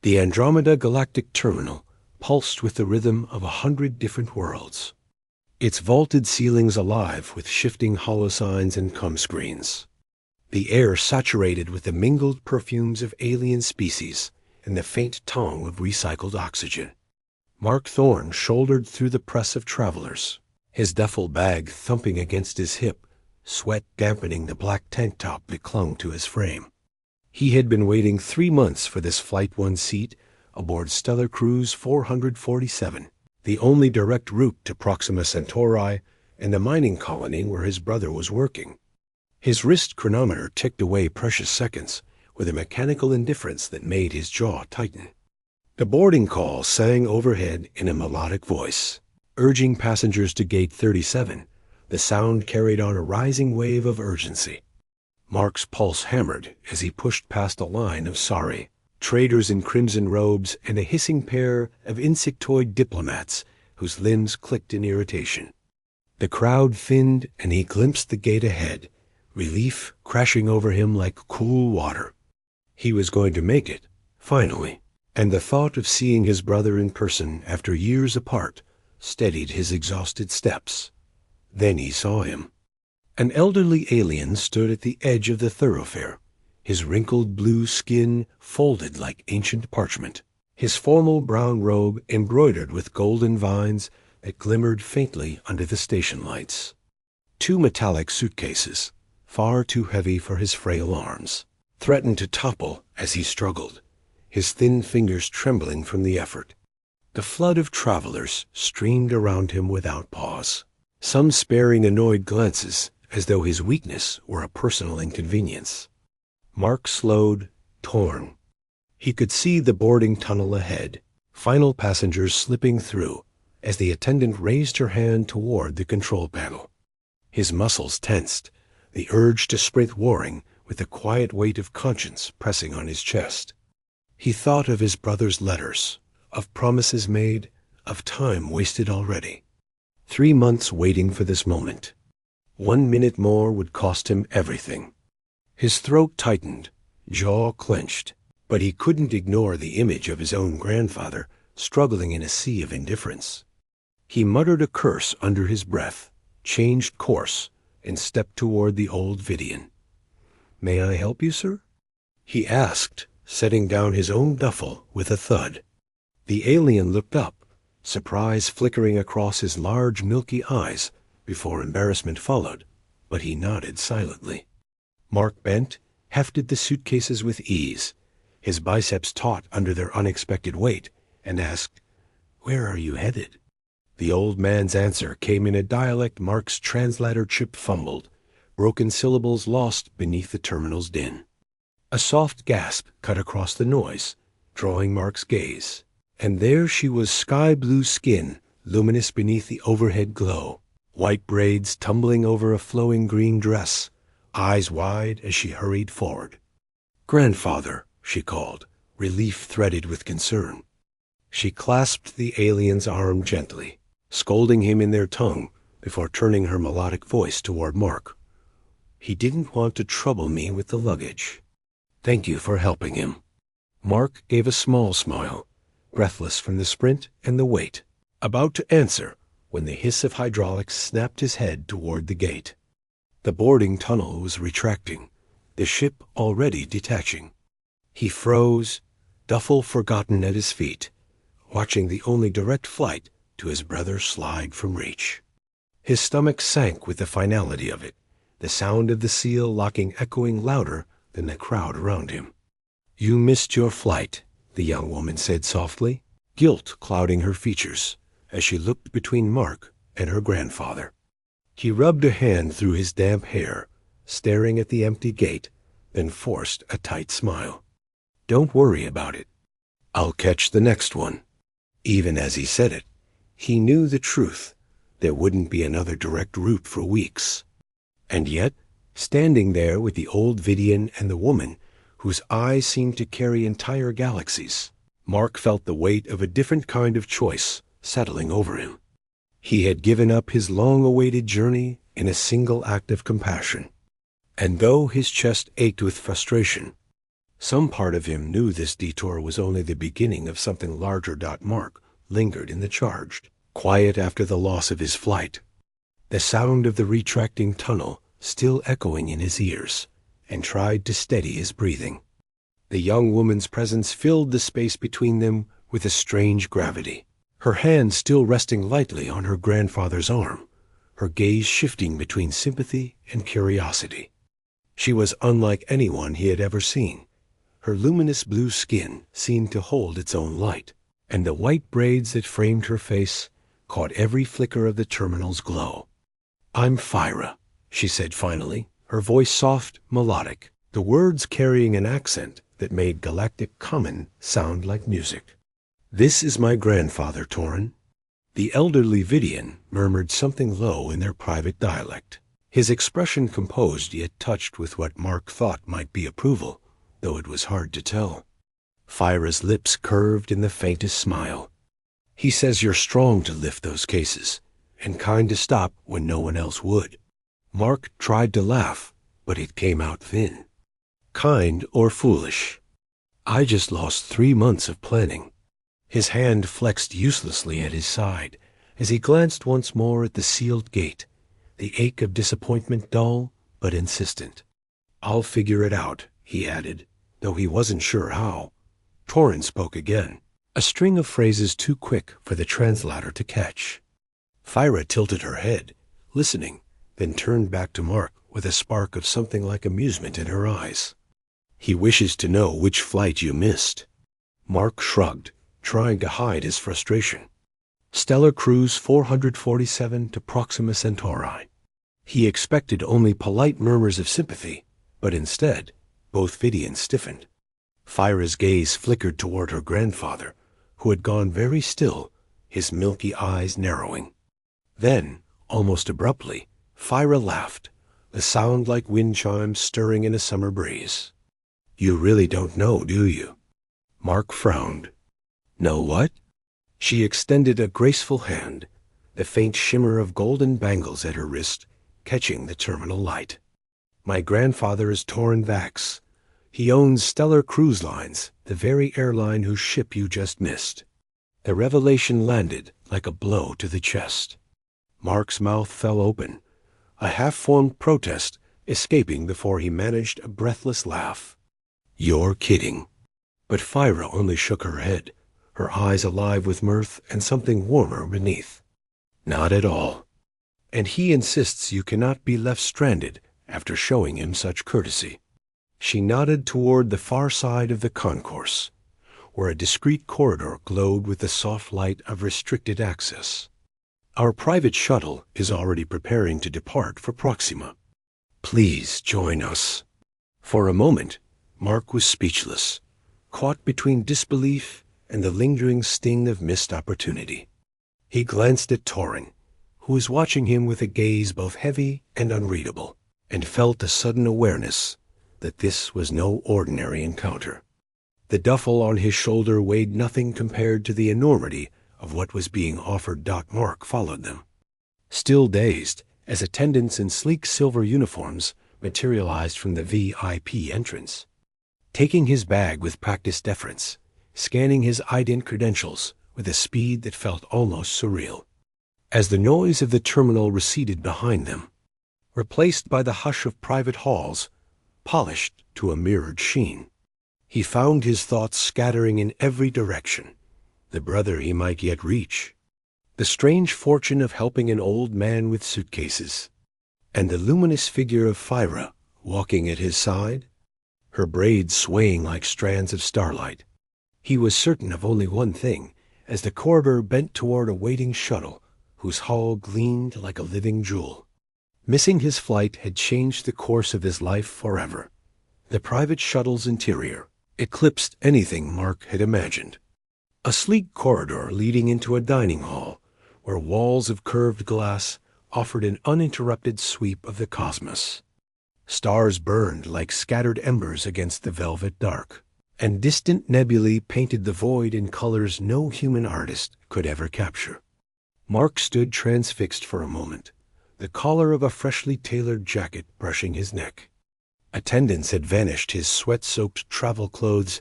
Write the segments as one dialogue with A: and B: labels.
A: The Andromeda Galactic Terminal pulsed with the rhythm of 100 different worlds, its vaulted ceilings alive with shifting holosigns and screens. The air saturated with the mingled perfumes of alien species and the faint tong of recycled oxygen. Mark Thorne shouldered through the press of travelers, his duffel bag thumping against his hip, sweat dampening the black tank top that clung to his frame. He had been waiting 3 months for this Flight 1 seat aboard Stellar Cruise 447, the only direct route to Proxima Centauri and the mining colony where his brother was working. His wrist chronometer ticked away precious seconds with a mechanical indifference that made his jaw tighten. The boarding call sang overhead in a melodic voice, urging passengers to Gate 37. The sound carried on a rising wave of urgency. Mark's pulse hammered as he pushed past a line of sorry traders in crimson robes and a hissing pair of insectoid diplomats whose limbs clicked in irritation. The crowd thinned and he glimpsed the gate ahead, relief crashing over him like cool water. He was going to make it, finally, and the thought of seeing his brother in person after years apart steadied his exhausted steps. Then he saw him. An elderly alien stood at the edge of the thoroughfare, his wrinkled blue skin folded like ancient parchment, his formal brown robe embroidered with golden vines that glimmered faintly under the station lights. 2 metallic suitcases, far too heavy for his frail arms, threatened to topple as he struggled, his thin fingers trembling from the effort. The flood of travelers streamed around him without pause, some sparing annoyed glances as though his weakness were a personal inconvenience. Mark slowed, torn. He could see the boarding tunnel ahead, final passengers slipping through as the attendant raised her hand toward the control panel. His muscles tensed, the urge to sprint warring with the quiet weight of conscience pressing on his chest. He thought of his brother's letters, of promises made, of time wasted already. 3 months waiting for this moment. 1 minute more would cost him everything. His throat tightened, jaw clenched, but he couldn't ignore the image of his own grandfather struggling in a sea of indifference. He muttered a curse under his breath, changed course, and stepped toward the old Vidian. "May I help you, sir?" he asked, setting down his own duffel with a thud. The alien looked up, surprise flickering across his large milky eyes before embarrassment followed, but he nodded silently. Mark bent, hefted the suitcases with ease, his biceps taut under their unexpected weight, and asked, "Where are you headed?" The old man's answer came in a dialect Mark's translator chip fumbled, broken syllables lost beneath the terminal's din. A soft gasp cut across the noise, drawing Mark's gaze, and there she was, sky-blue skin luminous beneath the overhead glow, white braids tumbling over a flowing green dress, eyes wide as she hurried forward. "Grandfather," she called, relief threaded with concern. She clasped the alien's arm gently, scolding him in their tongue before turning her melodic voice toward Mark. "He didn't want to trouble me with the luggage. Thank you for helping him." Mark gave a small smile, breathless from the sprint and the wait, about to answer when the hiss of hydraulics snapped his head toward the gate. The boarding tunnel was retracting, the ship already detaching. He froze, duffel forgotten at his feet, watching the only direct flight to his brother slide from reach. His stomach sank with the finality of it, the sound of the seal locking echoing louder than the crowd around him. "You missed your flight," the young woman said softly, guilt clouding her features as she looked between Mark and her grandfather. He rubbed a hand through his damp hair, staring at the empty gate, then forced a tight smile. "Don't worry about it. I'll catch the next one." Even as he said it, he knew the truth. There wouldn't be another direct route for weeks. And yet, standing there with the old Vidian and the woman, whose eyes seemed to carry entire galaxies, Mark felt the weight of a different kind of choice settling over him. He had given up his long-awaited journey in a single act of compassion. And though his chest ached with frustration, Some part of him knew this detour was only the beginning of something larger. Mark lingered in the charged, quiet after the loss of his flight, the sound of the retracting tunnel still echoing in his ears, and tried to steady his breathing. The young woman's presence filled the space between them with a strange gravity, her hand still resting lightly on her grandfather's arm, her gaze shifting between sympathy and curiosity. She was unlike anyone he had ever seen. Her luminous blue skin seemed to hold its own light, and the white braids that framed her face caught every flicker of the terminal's glow. "I'm Phyra," she said finally, her voice soft, melodic, the words carrying an accent that made galactic common sound like music. "This is my grandfather, Torin." The elderly Vidian murmured something low in their private dialect, his expression composed yet touched with what Mark thought might be approval, though it was hard to tell. Phyra's lips curved in the faintest smile. "He says you're strong to lift those cases, and kind to stop when no one else would." Mark tried to laugh, but it came out thin. "Kind or foolish? I just lost 3 months of planning." His hand flexed uselessly at his side as he glanced once more at the sealed gate, the ache of disappointment dull but insistent. "I'll figure it out," he added, though he wasn't sure how. Torin spoke again, a string of phrases too quick for the translator to catch. Phyra tilted her head, listening, then turned back to Mark with a spark of something like amusement in her eyes. "He wishes to know which flight you missed." Mark shrugged, trying to hide his frustration. "Stellar Cruise 447 to Proxima Centauri." He expected only polite murmurs of sympathy, but instead, both Vidians stiffened. Phyra's gaze flickered toward her grandfather, who had gone very still, his milky eyes narrowing. Then, almost abruptly, Phyra laughed, a sound like wind chimes stirring in a summer breeze. "You really don't know, do you?" Mark frowned. "Know what?" She extended a graceful hand, the faint shimmer of golden bangles at her wrist catching the terminal light. "My grandfather is Torin Vax. He owns Stellar Cruise Lines, the very airline whose ship you just missed." The revelation landed like a blow to the chest. Mark's mouth fell open, a half-formed protest escaping before he managed a breathless laugh. "You're kidding." But Phyra only shook her head, her eyes alive with mirth and something warmer beneath. "Not at all. And he insists you cannot be left stranded after showing him such courtesy." She nodded toward the far side of the concourse, where a discreet corridor glowed with the soft light of restricted access. "Our private shuttle is already preparing to depart for Proxima. Please join us." For a moment, Mark was speechless, caught between disbelief and the lingering sting of missed opportunity. He glanced at Torin, who was watching him with a gaze both heavy and unreadable, and felt a sudden awareness that this was no ordinary encounter. The duffel on his shoulder weighed nothing compared to the enormity of what was being offered. Mark followed them, still dazed, as attendants in sleek silver uniforms materialized from the VIP entrance. Taking his bag with practiced deference, scanning his ident credentials with a speed that felt almost surreal. As the noise of the terminal receded behind them, replaced by the hush of private halls, polished to a mirrored sheen, he found his thoughts scattering in every direction. The brother he might yet reach, the strange fortune of helping an old man with suitcases, and the luminous figure of Phyra walking at his side, her braids swaying like strands of starlight. He was certain of only one thing as the corridor bent toward a waiting shuttle whose hull gleamed like a living jewel. Missing his flight had changed the course of his life forever. The private shuttle's interior eclipsed anything Mark had imagined. A sleek corridor leading into a dining hall where walls of curved glass offered an uninterrupted sweep of the cosmos. Stars burned like scattered embers against the velvet dark, and distant nebulae painted the void in colors no human artist could ever capture. Mark stood transfixed for a moment, the collar of a freshly tailored jacket brushing his neck. Attendants had vanished his sweat-soaked travel clothes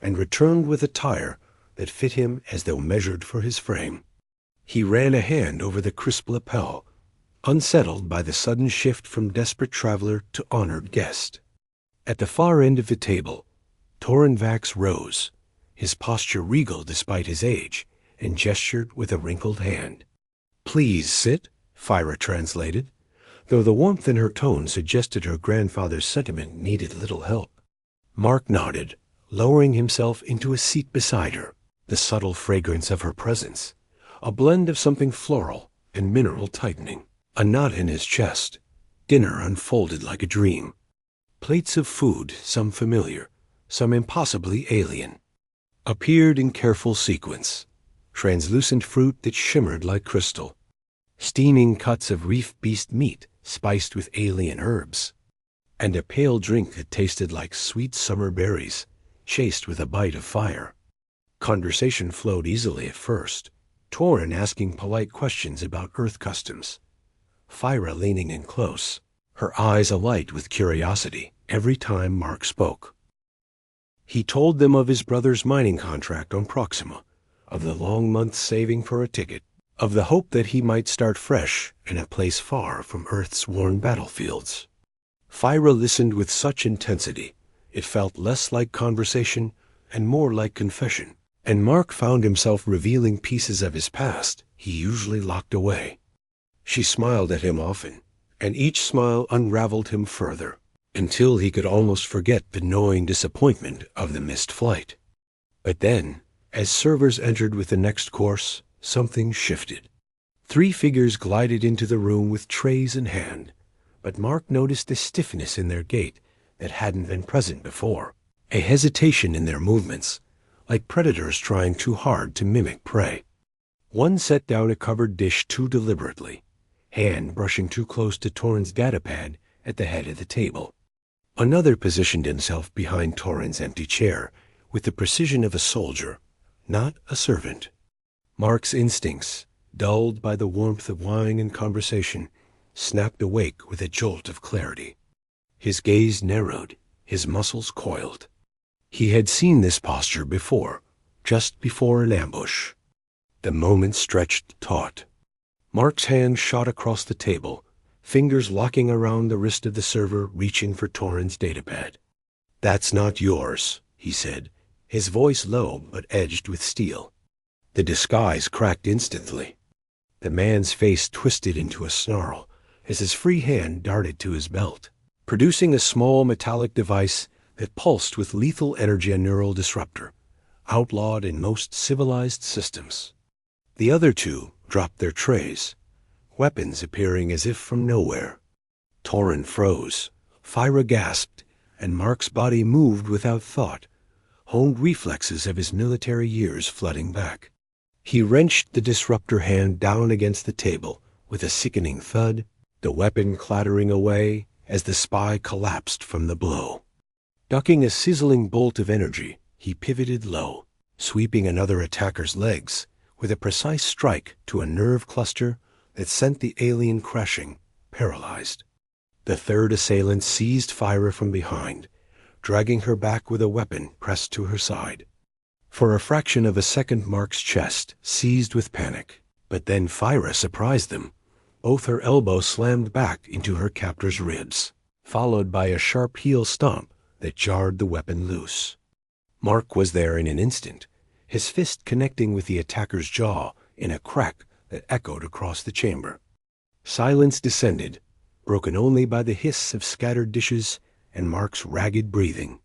A: and returned with attire that fit him as though measured for his frame. He ran a hand over the crisp lapel, unsettled by the sudden shift from desperate traveler to honored guest. At the far end of the table, Torrin Vax rose, his posture regal despite his age, and gestured with a wrinkled hand. "Please sit," Fyra translated, though the warmth in her tone suggested her grandfather's sentiment needed little help. Mark nodded, lowering himself into a seat beside her, the subtle fragrance of her presence, a blend of something floral and mineral tightening. A knot in his chest. Dinner unfolded like a dream. Plates of food, some familiar, some impossibly alien, appeared in careful sequence. Translucent fruit that shimmered like crystal. Steaming cuts of reef beast meat spiced with alien herbs. And a pale drink that tasted like sweet summer berries, chased with a bite of fire. Conversation flowed easily at first, Torrin asking polite questions about Earth customs. Fyra leaning in close, her eyes alight with curiosity every time Mark spoke. He told them of his brother's mining contract on Proxima, of the long months saving for a ticket, of the hope that he might start fresh in a place far from Earth's worn battlefields. Fyra listened with such intensity, it felt less like conversation and more like confession, and Mark found himself revealing pieces of his past he usually locked away. She smiled at him often, and each smile unraveled him further, until he could almost forget the gnawing disappointment of the missed flight. But then, as servers entered with the next course, something shifted. 3 figures glided into the room with trays in hand, but Mark noticed a stiffness in their gait that hadn't been present before, a hesitation in their movements, like predators trying too hard to mimic prey. One set down a covered dish too deliberately, hand brushing too close to Torrin's datapad at the head of the table. Another positioned himself behind Torrin's empty chair with the precision of a soldier, not a servant. Mark's instincts, dulled by the warmth of wine and conversation, snapped awake with a jolt of clarity. His gaze narrowed, his muscles coiled. He had seen this posture before, just before an ambush. The moment stretched taut. Mark's hand shot across the table, fingers locking around the wrist of the server reaching for Torrin's datapad. "That's not yours," he said, his voice low but edged with steel. The disguise cracked instantly. The man's face twisted into a snarl as his free hand darted to his belt, producing a small metallic device that pulsed with lethal energy, a neural disruptor, outlawed in most civilized systems. The other 2 dropped their trays, weapons appearing as if from nowhere. Torrin froze, Fyra gasped, and Mark's body moved without thought, honed reflexes of his military years flooding back. He wrenched the disruptor hand down against the table with a sickening thud, the weapon clattering away as the spy collapsed from the blow. Ducking a sizzling bolt of energy, he pivoted low, sweeping another attacker's legs with a precise strike to a nerve cluster that sent the alien crashing, paralyzed. The 3rd assailant seized Fyra from behind, dragging her back with a weapon pressed to her side. For a fraction of a second, Mark's chest seized with panic, but then Fyra surprised them. Both her elbows slammed back into her captor's ribs, followed by a sharp heel stomp that jarred the weapon loose. Mark was there in an instant, his fist connecting with the attacker's jaw in a crack that echoed across the chamber. Silence descended, broken only by the hiss of scattered dishes and Mark's ragged breathing.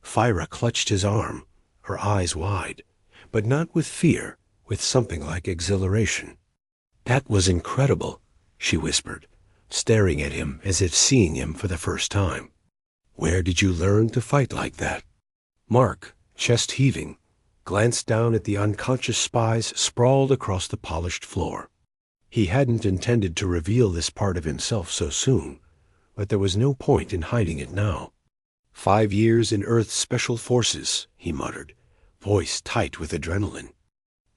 A: Fyra clutched his arm, her eyes wide, but not with fear, with something like exhilaration. "That was incredible," she whispered, staring at him as if seeing him for the first time. "Where did you learn to fight like that?" Mark, chest heaving, glanced down at the unconscious spies sprawled across the polished floor. He hadn't intended to reveal this part of himself so soon, but there was no point in hiding it now. 5 years in Earth's Special Forces, he muttered, voice tight with adrenaline.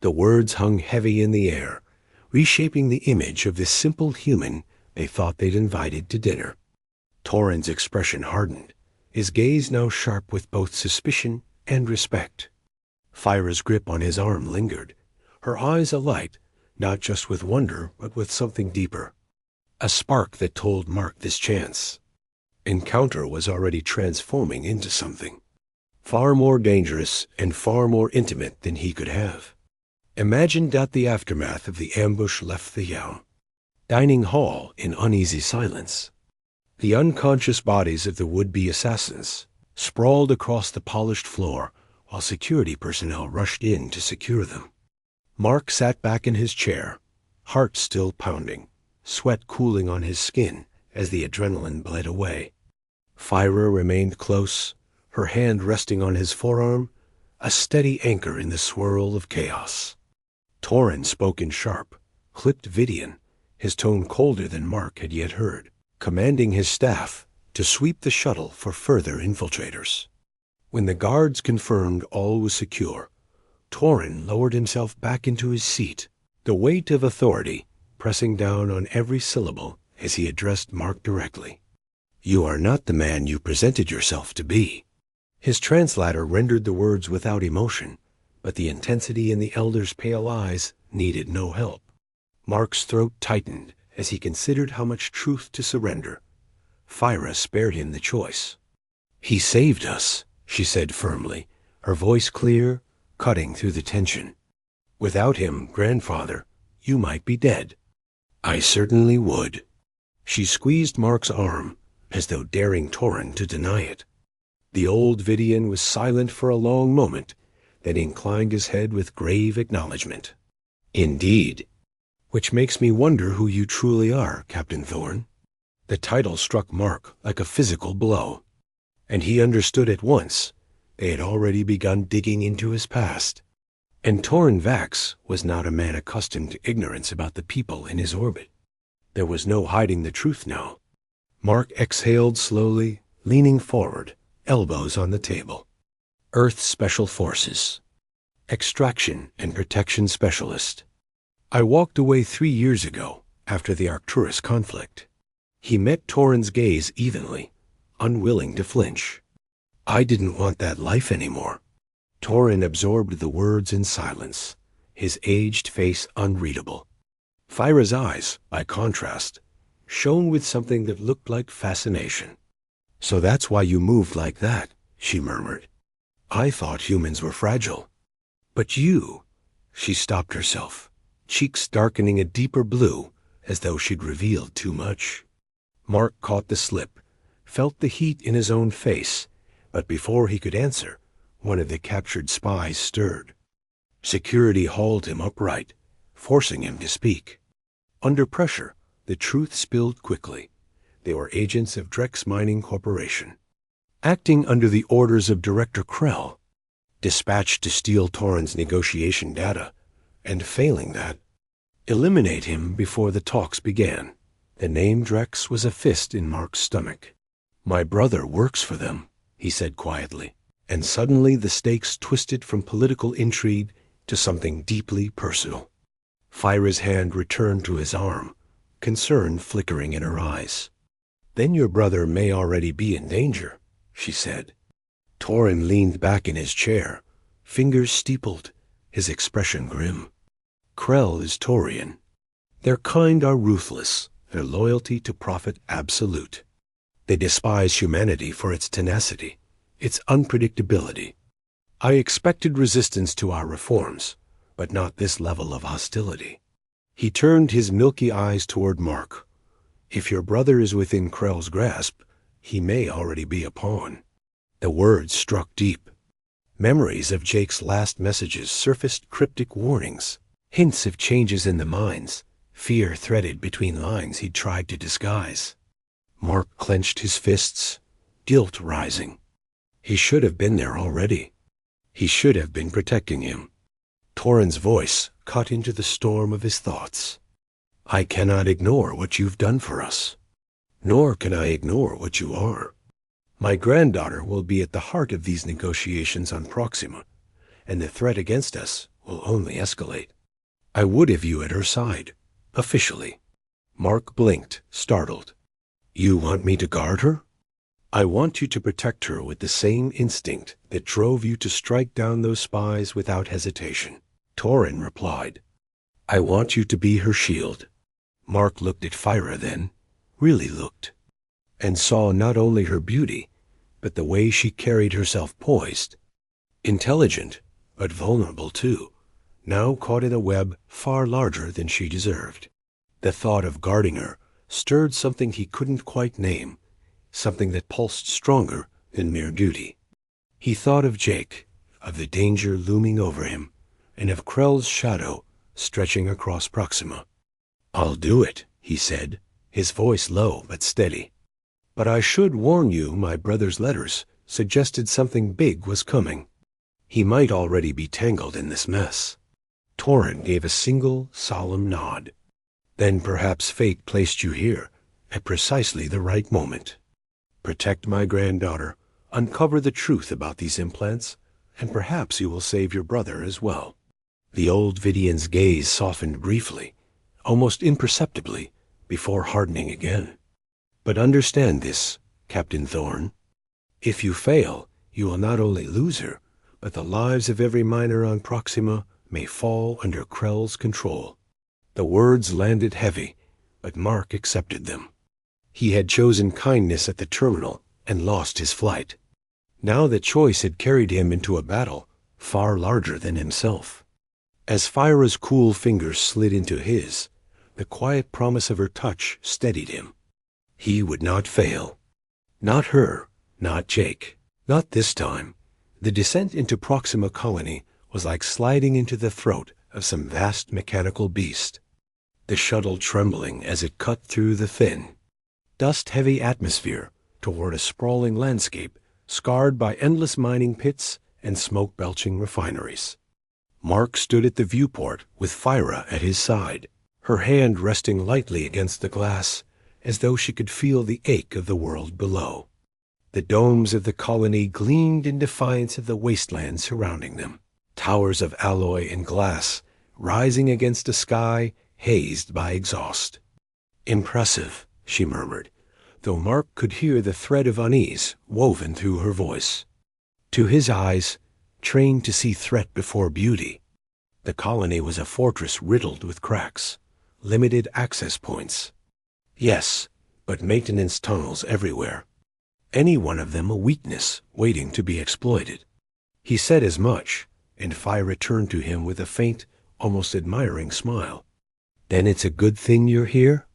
A: The words hung heavy in the air, reshaping the image of this simple human they thought they'd invited to dinner. Torrin's expression hardened, his gaze now sharp with both suspicion and respect. Fyra's grip on his arm lingered, her eyes alight, not just with wonder, but with something deeper. A spark that told Mark this chance encounter was already transforming into something far more dangerous and far more intimate than he could have imagined. The aftermath of the ambush left the dining hall in uneasy silence. The unconscious bodies of the would-be assassins sprawled across the polished floor while security personnel rushed in to secure them. Mark sat back in his chair, heart still pounding, sweat cooling on his skin as the adrenaline bled away. Fyra remained close, her hand resting on his forearm, a steady anchor in the swirl of chaos. Torin spoke in sharp, clipped Vidian, his tone colder than Mark had yet heard, commanding his staff to sweep the shuttle for further infiltrators. When the guards confirmed all was secure, Torin lowered himself back into his seat, the weight of authority pressing down on every syllable as he addressed Mark directly. "You are not the man you presented yourself to be." His translator rendered the words without emotion, but the intensity in the elder's pale eyes needed no help. Mark's throat tightened as he considered how much truth to surrender. Fyra spared him the choice. "He saved us," she said firmly, her voice clear, cutting through the tension. "Without him, grandfather, you might be dead." "I certainly would." She squeezed Mark's arm, as though daring Torin to deny it. The old Vidian was silent for a long moment, then inclined his head with grave acknowledgement. "Indeed. Which makes me wonder who you truly are, Captain Thorn." The title struck Mark like a physical blow, and he understood at once they had already begun digging into his past. And Torin Vax was not a man accustomed to ignorance about the people in his orbit. There was no hiding the truth now. Mark exhaled slowly, leaning forward, elbows on the table. "Earth Special Forces. Extraction and Protection Specialist. I walked away 3 years ago, after the Arcturus conflict." He met Torin's gaze evenly, unwilling to flinch. "I didn't want that life anymore." Torin absorbed the words in silence, his aged face unreadable. Fyra's eyes, by contrast, shone with something that looked like fascination. "So that's why you moved like that," she murmured. "I thought humans were fragile. But you—" She stopped herself, cheeks darkening a deeper blue, as though she'd revealed too much. Mark caught the slip, felt the heat in his own face, but before he could answer, one of the captured spies stirred. Security hauled him upright, forcing him to speak. Under pressure, the truth spilled quickly. They were agents of Drex Mining Corporation, acting under the orders of Director Krell, dispatched to steal Torin's negotiation data, and failing that, eliminate him before the talks began. The name Drex was a fist in Mark's stomach. "My brother works for them," he said quietly, and suddenly the stakes twisted from political intrigue to something deeply personal. Fyra's hand returned to his arm, concern flickering in her eyes. "Then your brother may already be in danger," she said. Torin leaned back in his chair, fingers steepled, his expression grim. "Krell is Taurian. Their kind are ruthless, their loyalty to profit absolute. They despise humanity for its tenacity, its unpredictability. I expected resistance to our reforms, but not this level of hostility." He turned his milky eyes toward Mark. "If your brother is within Krell's grasp, he may already be a pawn." The words struck deep. Memories of Jake's last messages surfaced, cryptic warnings, hints of changes in the minds, fear threaded between lines he'd tried to disguise. Mark clenched his fists, guilt rising. He should have been there already. He should have been protecting him. Torin's voice cut into the storm of his thoughts. "I cannot ignore what you've done for us. Nor can I ignore what you are. My granddaughter will be at the heart of these negotiations on Proxima, and the threat against us will only escalate. I would have you at her side, officially." Mark blinked, startled. "You want me to guard her?" I want you to protect her with the same instinct that drove you to strike down those spies without hesitation. Torin replied, I want you to be her shield. Mark looked at Fyra then, really looked, and saw not only her beauty, but the way she carried herself poised. Intelligent, but vulnerable too, now caught in a web far larger than she deserved. The thought of guarding her stirred something he couldn't quite name, something that pulsed stronger than mere duty. He thought of Jake, of the danger looming over him, and of Krell's shadow stretching across Proxima. I'll do it, he said, his voice low but steady. But I should warn you my brother's letters suggested something big was coming. He might already be tangled in this mess. Torin gave a single, solemn nod. Then perhaps fate placed you here at precisely the right moment. Protect my granddaughter, uncover the truth about these implants, and perhaps you will save your brother as well. The old Vidian's gaze softened briefly, almost imperceptibly, before hardening again. But understand this, Captain Thorn. If you fail, you will not only lose her, but the lives of every miner on Proxima may fall under Krell's control. The words landed heavy, but Mark accepted them. He had chosen kindness at the terminal and lost his flight. Now the choice had carried him into a battle far larger than himself. As Fyra's cool fingers slid into his, the quiet promise of her touch steadied him. He would not fail. Not her, not Jake, not this time. The descent into Proxima Colony was like sliding into the throat of some vast mechanical beast, the shuttle trembling as it cut through the thin, dust-heavy atmosphere toward a sprawling landscape scarred by endless mining pits and smoke-belching refineries. Mark stood at the viewport with Fyra at his side, her hand resting lightly against the glass as though she could feel the ache of the world below. The domes of the colony gleamed in defiance of the wasteland surrounding them, towers of alloy and glass rising against a sky hazed by exhaust. Impressive, she murmured, though Mark could hear the thread of unease woven through her voice. To his eyes, trained to see threat before beauty, the colony was a fortress riddled with cracks, limited access points. Yes, but maintenance tunnels everywhere. Any one of them a weakness waiting to be exploited. He said as much, and Fyra turned to him with a faint, almost admiring smile. Then it's a good thing you're here?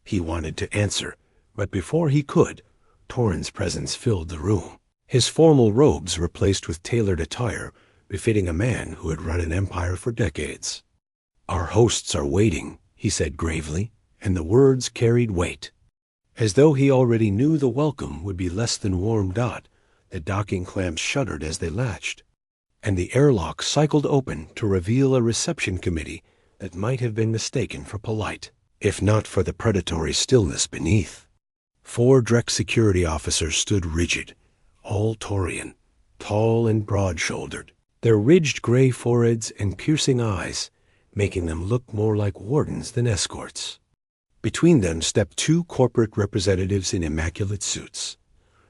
A: He wanted to answer, but before he could, Torin's presence filled the room. His formal robes replaced with tailored attire befitting a man who had run an empire for decades. Our hosts are waiting, he said gravely, and the words carried weight. As though he already knew the welcome would be less than warm dot, the docking clamps shuddered as they latched, and the airlock cycled open to reveal a reception committee that might have been mistaken for polite, if not for the predatory stillness beneath. 4 Drek security officers stood rigid, all Taurian, tall and broad-shouldered, their ridged gray foreheads and piercing eyes making them look more like wardens than escorts. Between them stepped 2 corporate representatives in immaculate suits,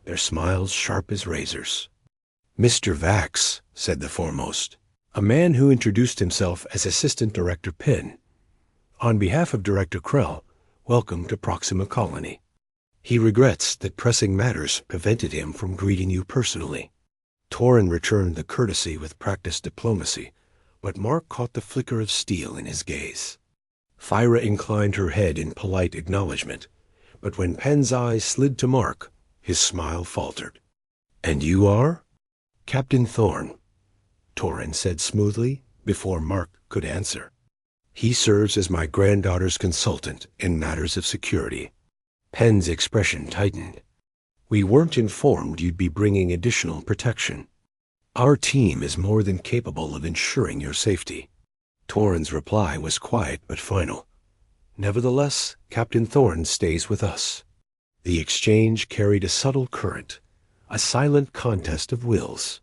A: their smiles sharp as razors. Mr. Vax, said the foremost, a man who introduced himself as Assistant Director Penn. On behalf of Director Krell, welcome to Proxima Colony. He regrets that pressing matters prevented him from greeting you personally. Torin returned the courtesy with practiced diplomacy, but Mark caught the flicker of steel in his gaze. Fyra inclined her head in polite acknowledgement, but when Penn's eyes slid to Mark, his smile faltered. And you are? Captain Thorn, Torin said smoothly before Mark could answer. He serves as my granddaughter's consultant in matters of security. Penn's expression tightened. We weren't informed you'd be bringing additional protection. Our team is more than capable of ensuring your safety. Torin's reply was quiet but final. Nevertheless, Captain Thorn stays with us. The exchange carried a subtle current, a silent contest of wills.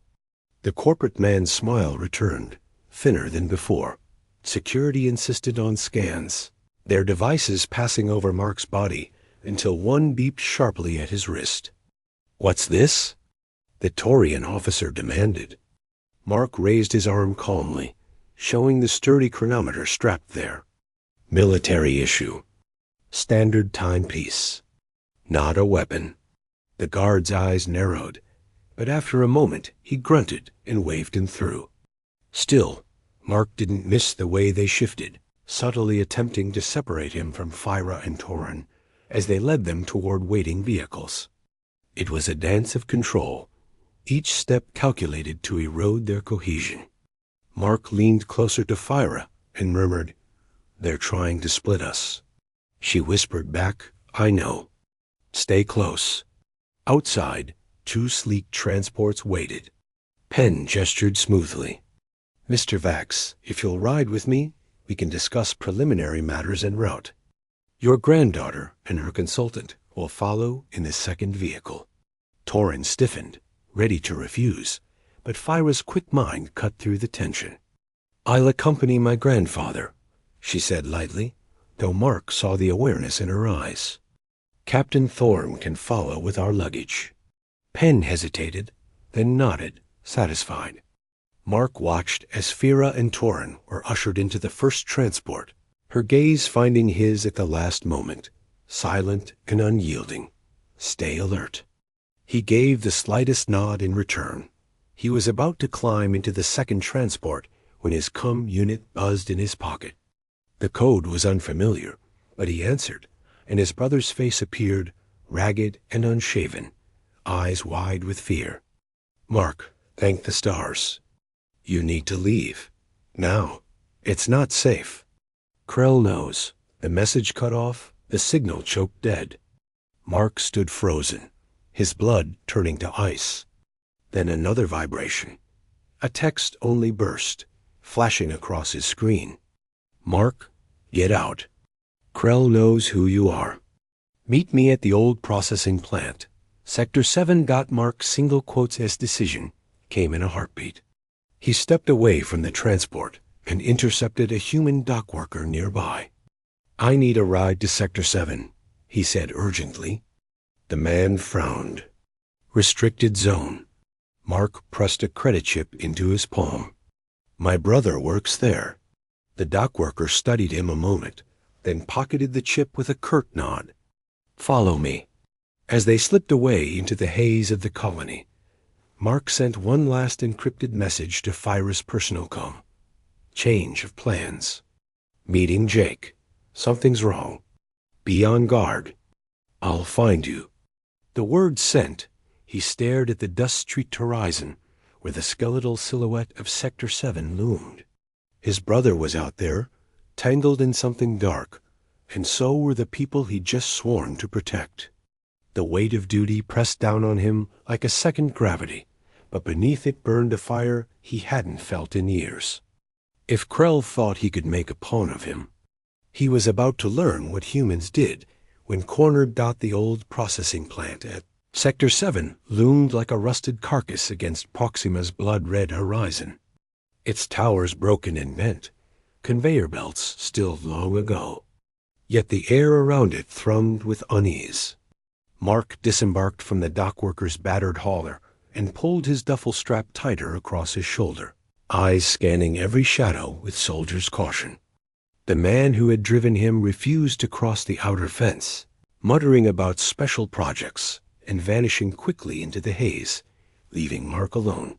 A: The corporate man's smile returned, thinner than before. Security insisted on scans, their devices passing over Mark's body until one beeped sharply at his wrist. "What's this?" the Taurian officer demanded. Mark raised his arm calmly, showing the sturdy chronometer strapped there. "Military issue. Standard timepiece. Not a weapon." The guard's eyes narrowed, but after a moment he grunted and waved him through. Still, Mark didn't miss the way they shifted, subtly attempting to separate him from Phyra and Torin as they led them toward waiting vehicles. It was a dance of control, each step calculated to erode their cohesion. Mark leaned closer to Phyra and murmured, "They're trying to split us." She whispered back, "I know. Stay close." Outside, 2 sleek transports waited. Penn gestured smoothly. "Mr. Vax, if you'll ride with me, we can discuss preliminary matters en route. Your granddaughter and her consultant will follow in the second vehicle." Torin stiffened, ready to refuse, but Phyra's quick mind cut through the tension. "I'll accompany my grandfather," she said lightly, though Mark saw the awareness in her eyes. "Captain Thorm can follow with our luggage." Penn hesitated, then nodded, satisfied. Mark watched as Phyra and Torin were ushered into the first transport, her gaze finding his at the last moment, silent and unyielding. "Stay alert." He gave the slightest nod in return. He was about to climb into the second transport when his comm unit buzzed in his pocket. The code was unfamiliar, but he answered, and his brother's face appeared, ragged and unshaven, eyes wide with fear. "Mark, thank the stars. You need to leave. Now. It's not safe." Krell knows. The message cut off, the signal choked dead. Mark stood frozen, his blood turning to ice. Then another vibration. A text only burst, flashing across his screen. "Mark, get out. Krell knows who you are. Meet me at the old processing plant." Sector 7 got Mark's single quotes as decision came in a heartbeat. He stepped away from the transport and intercepted a human dock worker nearby. "I need a ride to Sector 7, he said urgently. The man frowned. "Restricted zone." Mark pressed a credit chip into his palm. "My brother works there." The dock worker studied him a moment, then pocketed the chip with a curt nod. "Follow me." As they slipped away into the haze of the colony, Mark sent one last encrypted message to Phyra's personal comm. Change of plans. Meeting Jake. Something's wrong. Be on guard. I'll find you. The word sent, he stared at the dust-streaked horizon where the skeletal silhouette of Sector 7 loomed. His brother was out there, tangled in something dark, and so were the people he'd just sworn to protect. The weight of duty pressed down on him like a second gravity, but beneath it burned a fire he hadn't felt in years. If Krell thought he could make a pawn of him, he was about to learn what humans did when cornered. The old processing plant at Sector 7 loomed like a rusted carcass against Proxima's blood-red horizon. Its towers broken and bent, conveyor belts stilled long ago. Yet the air around it thrummed with unease. Mark disembarked from the dockworker's battered hauler and pulled his duffel strap tighter across his shoulder, eyes scanning every shadow with soldier's caution. The man who had driven him refused to cross the outer fence, muttering about special projects and vanishing quickly into the haze, leaving Mark alone.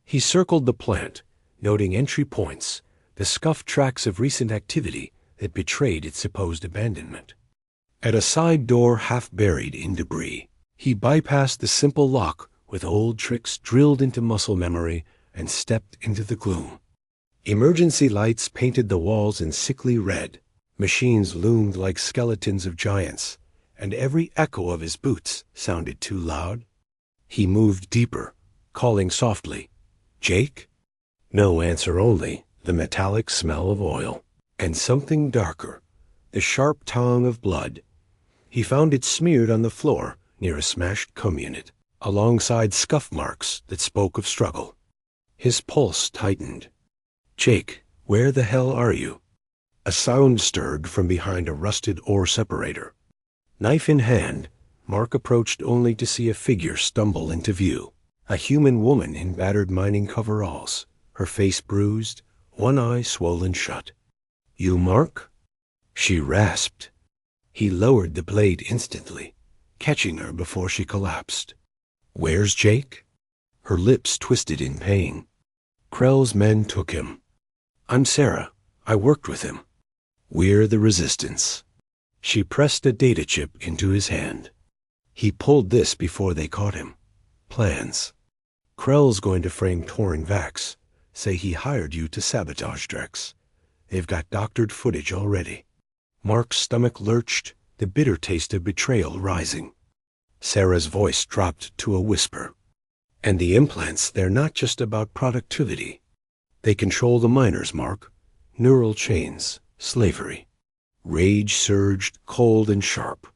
A: He circled the plant, noting entry points, the scuffed tracks of recent activity that betrayed its supposed abandonment. At a side door half buried in debris, he bypassed the simple lock with old tricks drilled into muscle memory and stepped into the gloom. Emergency lights painted the walls in sickly red, machines loomed like skeletons of giants, and every echo of his boots sounded too loud. He moved deeper, calling softly, "Jake?" No answer, only the metallic smell of oil, and something darker, the sharp tongue of blood. He found it smeared on the floor near a smashed comm unit, alongside scuff marks that spoke of struggle. His pulse tightened. "Jake, where the hell are you?" A sound stirred from behind a rusted ore separator. Knife in hand, Mark approached only to see a figure stumble into view. A human woman in battered mining coveralls, her face bruised, one eye swollen shut. "You, Mark?" she rasped. He lowered the blade instantly, catching her before she collapsed. "Where's Jake?" Her lips twisted in pain. "Krell's men took him. I'm Sarah. I worked with him. We're the Resistance." She pressed a data chip into his hand. "He pulled this before they caught him. Plans. Krell's going to frame Torin Vax, say he hired you to sabotage Drex. They've got doctored footage already." Mark's stomach lurched, the bitter taste of betrayal rising. Sarah's voice dropped to a whisper. "And the implants, they're not just about productivity. They control the miners, Mark. Neural chains, slavery." Rage surged, cold and sharp.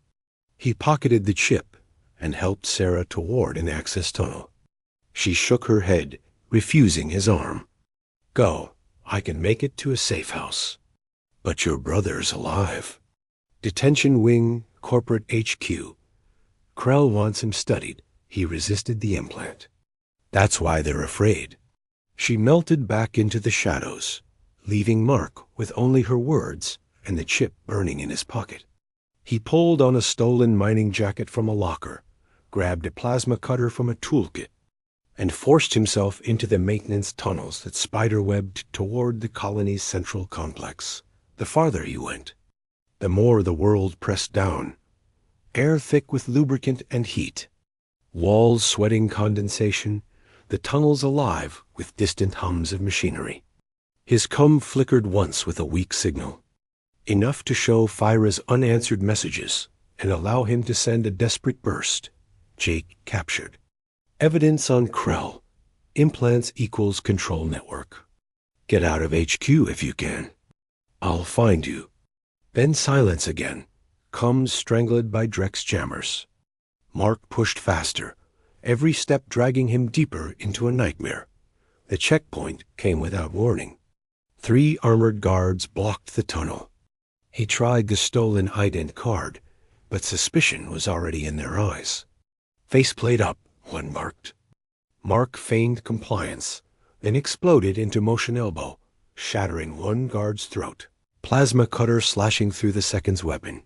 A: He pocketed the chip and helped Sarah toward an access tunnel. She shook her head, refusing his arm. "Go. I can make it to a safe house." "But your brother's alive." "Detention wing, corporate HQ. Krell wants him studied. He resisted the implant. That's why they're afraid." She melted back into the shadows, leaving Mark with only her words and the chip burning in his pocket. He pulled on a stolen mining jacket from a locker, grabbed a plasma cutter from a toolkit, and forced himself into the maintenance tunnels that spiderwebbed toward the colony's central complex. The farther he went, the more the world pressed down, air thick with lubricant and heat, walls sweating condensation, the tunnels alive with distant hums of machinery. His cum flickered once with a weak signal, enough to show Fyra's unanswered messages and allow him to send a desperate burst. Jake captured. Evidence on Krell. Implants equals control network. Get out of HQ if you can. I'll find you. Then silence again, cum strangled by Drex jammers. Mark pushed faster, every step dragging him deeper into a nightmare. The checkpoint came without warning. 3 armored guards blocked the tunnel. He tried the stolen ident card, but suspicion was already in their eyes. "Faceplate up," one barked. Mark feigned compliance, then exploded into motion elbow, shattering one guard's throat. Plasma cutter slashing through the second's weapon,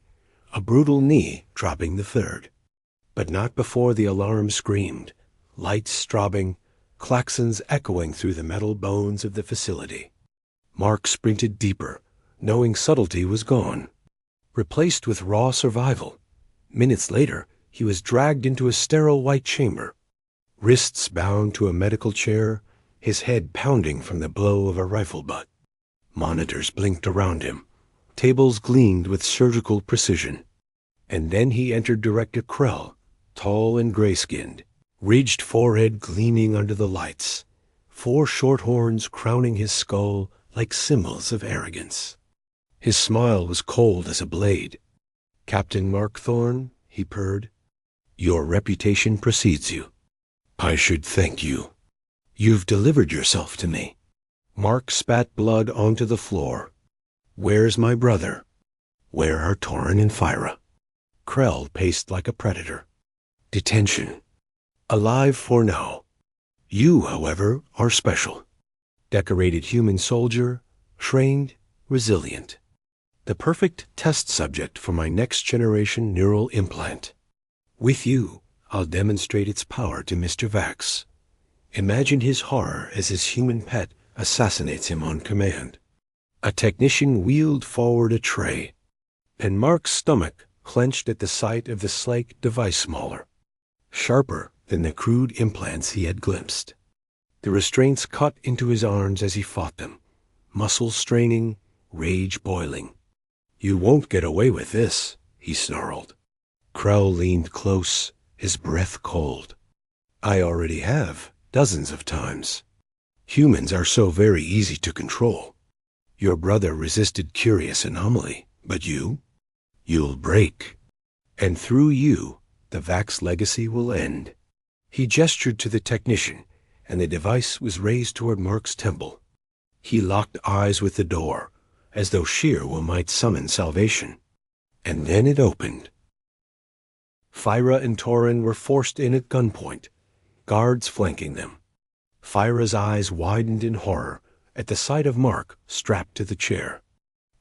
A: a brutal knee dropping the third. But not before the alarm screamed, lights strobing, klaxons echoing through the metal bones of the facility. Mark sprinted deeper, knowing subtlety was gone, replaced with raw survival. Minutes later, he was dragged into a sterile white chamber, wrists bound to a medical chair, his head pounding from the blow of a rifle butt. Monitors blinked around him, tables gleamed with surgical precision. And then he entered Director Krell, tall and gray-skinned, ridged forehead gleaming under the lights, 4 short horns crowning his skull like symbols of arrogance. His smile was cold as a blade. "Captain Mark Thorne," he purred, "your reputation precedes you. I should thank you. You've delivered yourself to me." Mark spat blood onto the floor. "Where's my brother? Where are Torin and Fyra?" Krell paced like a predator. "Detention. Alive for now. You, however, are special. Decorated human soldier, trained, resilient. The perfect test subject for my next-generation neural implant. With you, I'll demonstrate its power to Mr. Vax. Imagine his horror as his human pet assassinates him on command." A technician wheeled forward a tray, and Mark's stomach clenched at the sight of the sleek device smaller, sharper than the crude implants he had glimpsed. The restraints cut into his arms as he fought them, muscles straining, rage boiling. "You won't get away with this," he snarled. Krell leaned close, his breath cold. "I already have, dozens of times. Humans are so very easy to control. Your brother resisted curious anomaly, but you'll break. And through you, the Vax legacy will end." He gestured to the technician, and the device was raised toward Mark's temple. He locked eyes with the door, as though sheer will might summon salvation. And then it opened. Fyra and Torin were forced in at gunpoint, guards flanking them. Fyra's eyes widened in horror at the sight of Mark strapped to the chair.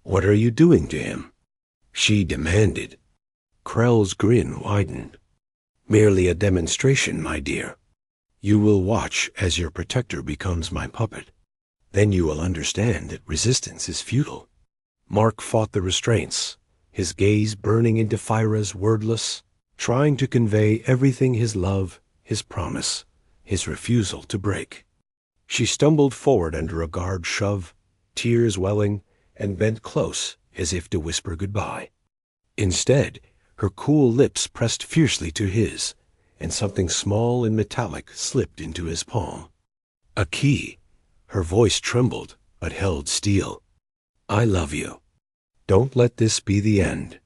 A: "What are you doing to him?" she demanded. Krell's grin widened. "Merely a demonstration, my dear. You will watch as your protector becomes my puppet. Then you will understand that resistance is futile." Mark fought the restraints, his gaze burning into Fyra's wordless, trying to convey everything: his love, his promise, his refusal to break. She stumbled forward under a guard shove, tears welling, and bent close as if to whisper goodbye. Instead, her cool lips pressed fiercely to his, and something small and metallic slipped into his palm. A key. Her voice trembled, but held steel. "I love you. Don't let this be the end."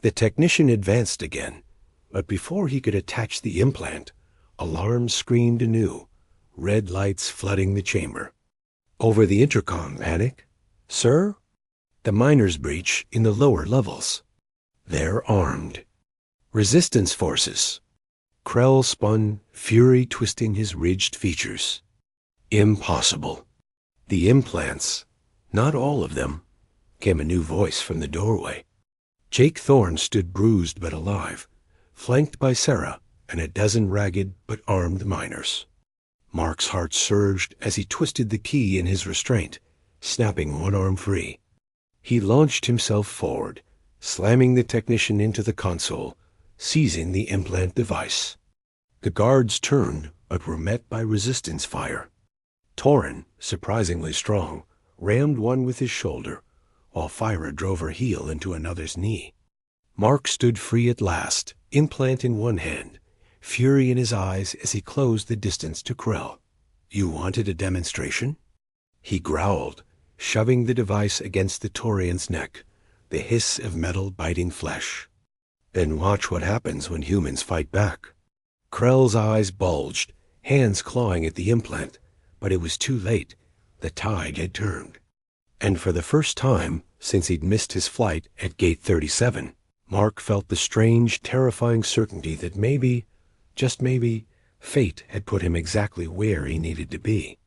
A: The technician advanced again, but before he could attach the implant, alarms screamed anew, red lights flooding the chamber. Over the intercom, panic. "Sir? The miners' breach in the lower levels. They're armed. Resistance forces." Krell spun, fury twisting his ridged features. "Impossible. The implants, not all of them," came a new voice from the doorway. Jake Thorne stood bruised but alive, flanked by Sarah and a dozen ragged but armed miners. Mark's heart surged as he twisted the key in his restraint, snapping one arm free. He launched himself forward, slamming the technician into the console, seizing the implant device. The guards turned, but were met by resistance fire. Torin, surprisingly strong, rammed one with his shoulder, while Fyra drove her heel into another's knee. Mark stood free at last, implant in one hand, fury in his eyes as he closed the distance to Krell. "You wanted a demonstration?" He growled, shoving the device against the Taurian's neck, the hiss of metal biting flesh. "Then watch what happens when humans fight back." Krell's eyes bulged, hands clawing at the implant, but it was too late. The tide had turned. And for the first time since he'd missed his flight at Gate 37, Mark felt the strange, terrifying certainty that maybe, just maybe, fate had put him exactly where he needed to be.